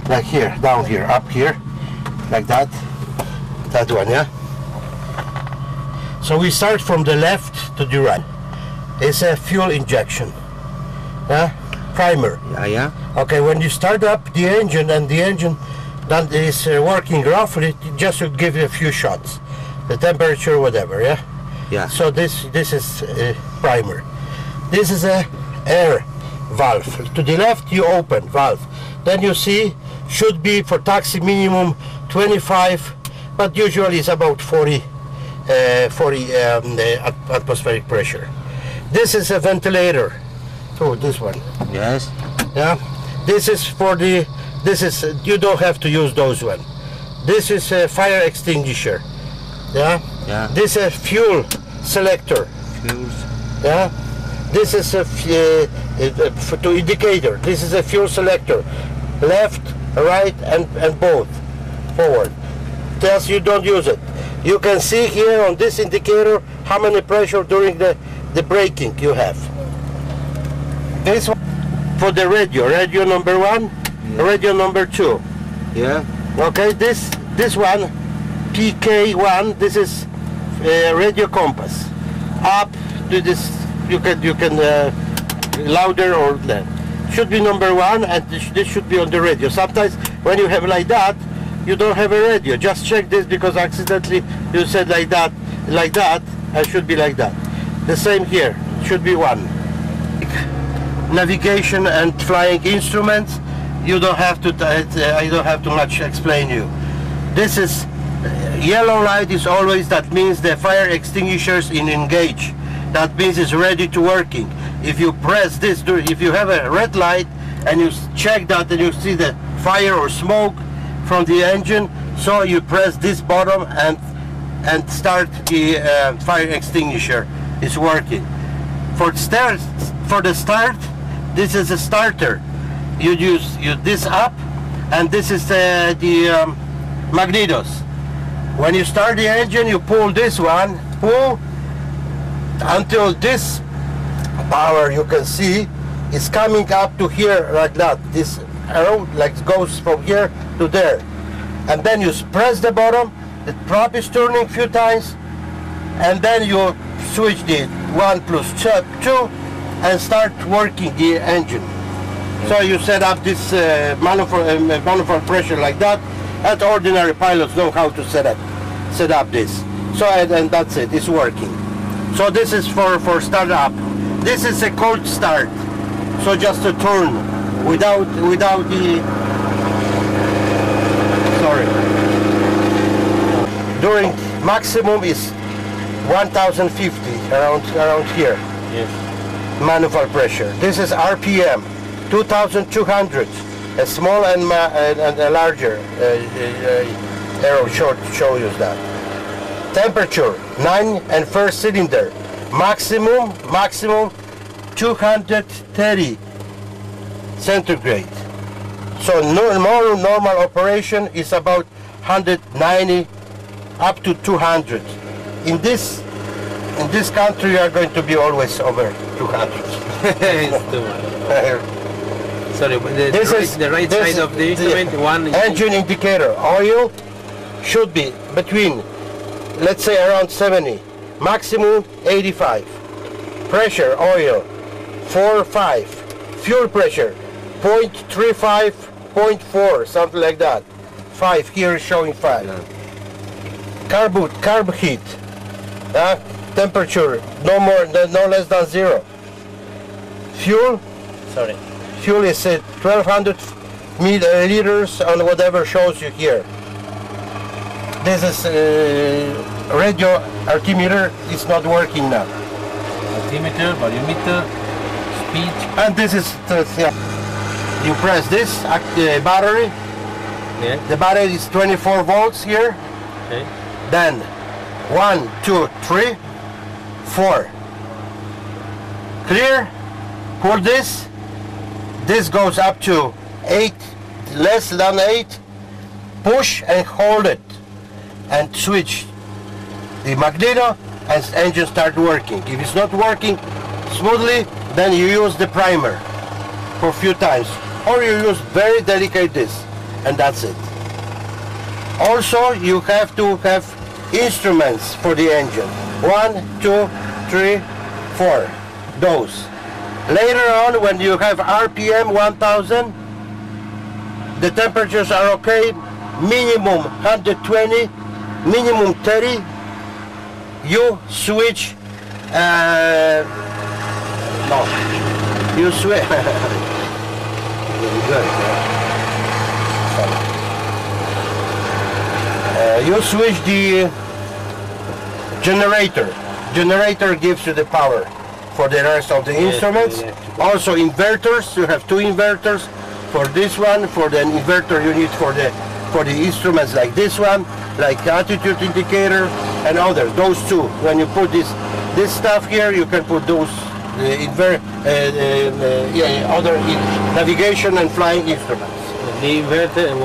like here, down here, up here, like that. That one, yeah? So we start from the left to the right. It's a fuel injection. Yeah? Primer. Yeah. Okay, when you start up the engine and the engine that is working roughly, just to give it a few shots. The temperature, whatever, yeah? Yeah. So this is primer. This is a air valve. To the left you open valve. Then you see should be for taxi minimum 25, but usually it's about 40 atmospheric pressure. This is a ventilator. Oh, this one. Yes. Yeah. This is for the. This is you don't have to use those one. This is a fire extinguisher. Yeah. Yeah. This is a fuel selector. Fuels. Yeah. This is a to indicator. This is a fuel selector. Left, right, and both. Forward. Tells you don't use it. You can see here on this indicator how many pressure during the braking you have. This one for the radio number 1, yeah. Radio number 2. Yeah. Okay, this one, PK1, this is radio compass. Up to this, you can louder or that. Should be number 1, and this should be on the radio. Sometimes when you have like that, you don't have a radio. Just check this because accidentally you said like that, and should be like that. The same here, should be 1. Navigation and flying instruments, you don't have to, I don't have to much explain you. This is, yellow light is always, that means the fire extinguishers in engage. That means it's ready to working. If you press this, if you have a red light and you check that and you see the fire or smoke from the engine, so you press this button and start the fire extinguisher. It's working. For the start, this is a starter. You use this up, and this is the magnetos. When you start the engine, you pull this one, pull until this power you can see is coming up to here like that. This arrow like goes from here to there, and then you press the bottom. The prop is turning a few times, and then you switch the 1 plus 2 and start working the engine. So you set up this manifold pressure like that, and ordinary pilots know how to set up this. So and that's it. It's working. So this is for start up. This is a cold start. So just a turn without the. Sorry. During maximum is 1050 around here. Yes. Manifold pressure. This is RPM 2200. A small and a larger arrow show you that. Temperature 9 and first cylinder. Maximum 230 centigrade. So normal operation is about 190 up to 200. In this country, you are going to be always over 200. It's too much. Sorry, but the right side of the instrument, one engine indicator. Oil should be between, let's say, around 70. Maximum 85. Pressure, oil, 4.5. Fuel pressure, 0.35, 0.4, something like that. 5, here is showing 5. Yeah. Carb heat. Temperature, no less than 0. Fuel, sorry. Fuel is 1200 milliliters on whatever shows you here. This is radio altimeter is not working now. Altimeter, volumeter, speed. And this is you press this battery. Yeah. The battery is 24 volts here. Okay. Then 1, 2, 3, 4. Clear. Pull this. This goes up to 8, less than 8. Push and hold it, and switch the magneto, and engine start working. If it's not working smoothly, then you use the primer for a few times, or you use very delicate this. and that's it. Also, you have to have instruments for the engine. 1, 2, 3, 4. Those. Later on, when you have RPM 1000, the temperatures are okay. Minimum 120, minimum 30. You switch. No, you switch. You switch the generator. Generator gives you the power for the rest of the instruments. Also inverters. You have 2 inverters. For this one, for the inverter you need for the instruments like this one, like attitude indicator and others. Those 2. When you put this stuff here, you can put those other navigation and flying instruments. The inverter.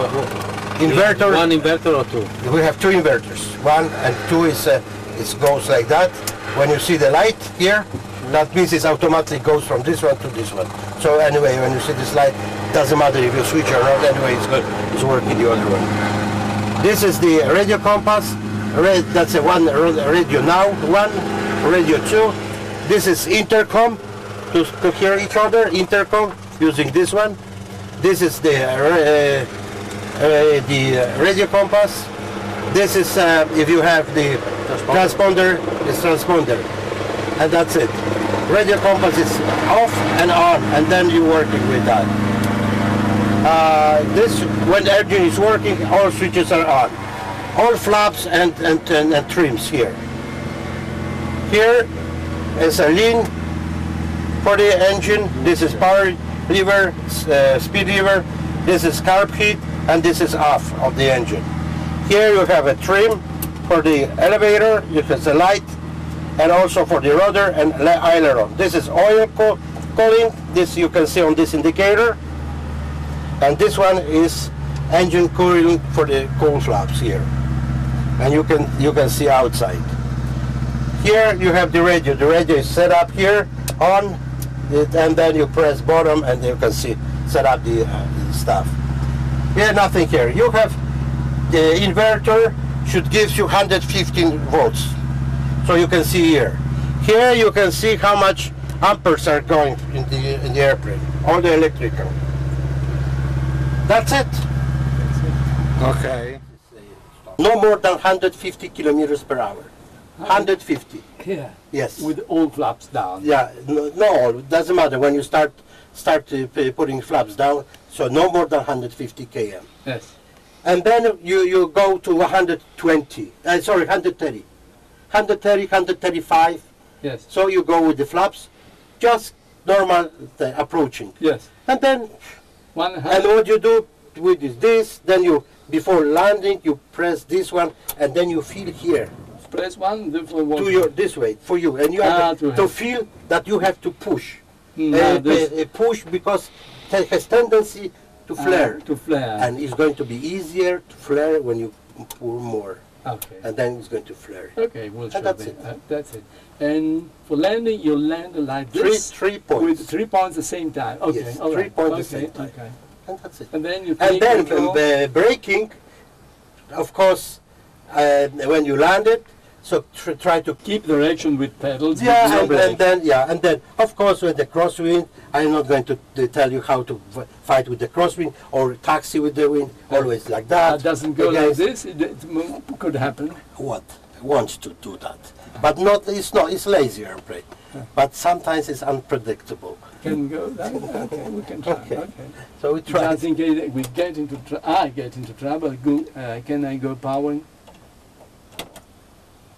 Inverter. 1 inverter or 2? We have 2 inverters. 1 and 2 is it goes like that. When you see the light here, that means it automatically goes from this one to this one. So anyway, when you see this light, doesn't matter if you switch or not. Anyway, it's good. It's working the other one. This is the radio compass. That's a 1 radio now. 1 radio 2. This is intercom to hear each other. Intercom using this one. This is the radio compass. This is if you have the transponder, it's transponder, and that's it. Radio compass is off and on, and then you're working with that. This, when the engine is working, all switches are on. All flaps and trims here. Here is a lean for the engine. This is power lever, speed lever. This is carb heat, and this is off of the engine. Here you have a trim for the elevator. You have the light, and also for the rudder and aileron. This is oil cooling. This you can see on this indicator. And this one is engine cooling for the cool flaps here. And you can see outside. Here you have the radio. The radio is set up here on it, and then you press bottom and you can see set up the stuff. Yeah, nothing here. You have the inverter should give you 115 volts. So you can see here. Here you can see how much amperes are going in the airplane. All the electrical. That's it. Okay. No more than 150 kilometers per hour. 150. Yeah. Yes. With all flaps down. Yeah. No, it doesn't matter when you start putting flaps down. So no more than 150 km. Yes. And then you go to 120. Sorry, 130. 130, 135. Yes. So you go with the flaps, just normal approaching. Yes. And then, 100. and what you do with this, then you, before landing, you press this one, and then you feel here. Press 1 for one. To your, this way, for you. And you have to feel that you have to push. Push because it has tendency to flare. To flare. And it's going to be easier to flare when you pour more. Okay. And then it's going to flare. Okay, we'll show that's that. it. That's it. And for landing, you land like this. 3 points. With 3 points at the same time. Okay. Yes, all 3 right. points okay. at the same time. Okay. And that's it. And then you And then braking, of course, when you land it, so try to keep direction with pedals. yeah, with no and then of course with the crosswind, I'm not going to tell you how to fight with the crosswind or taxi with the wind. Always like that. It doesn't go like this. It could happen. What wants to do that, but not. It's lazy airplane, but sometimes it's unpredictable. Can go that. Okay, we can try. Okay. So we try. Just in case we get into I get into trouble. Can I go powering?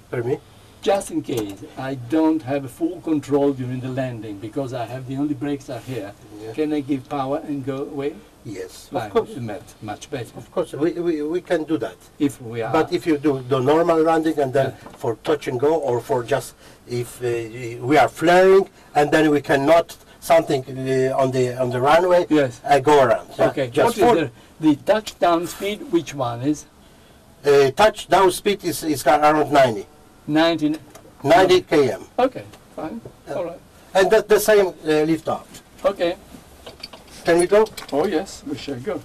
Pardon me? Just in case I don't have full control during the landing because I have the only brakes are here. Yeah. Can I give power and go away? Yes, Like, of course. much better. Of course, we can do that. If we are. But if you do the normal landing and then for touch and go, or for just if we are flaring and then we cannot something on the runway, yes, go around. Yeah? Okay. Just what is the touchdown speed? Which one is? Touchdown speed is around 90. 90 km. Okay, fine. All right. And that's the same lift off. Okay. Can we go? Oh yes, we shall go.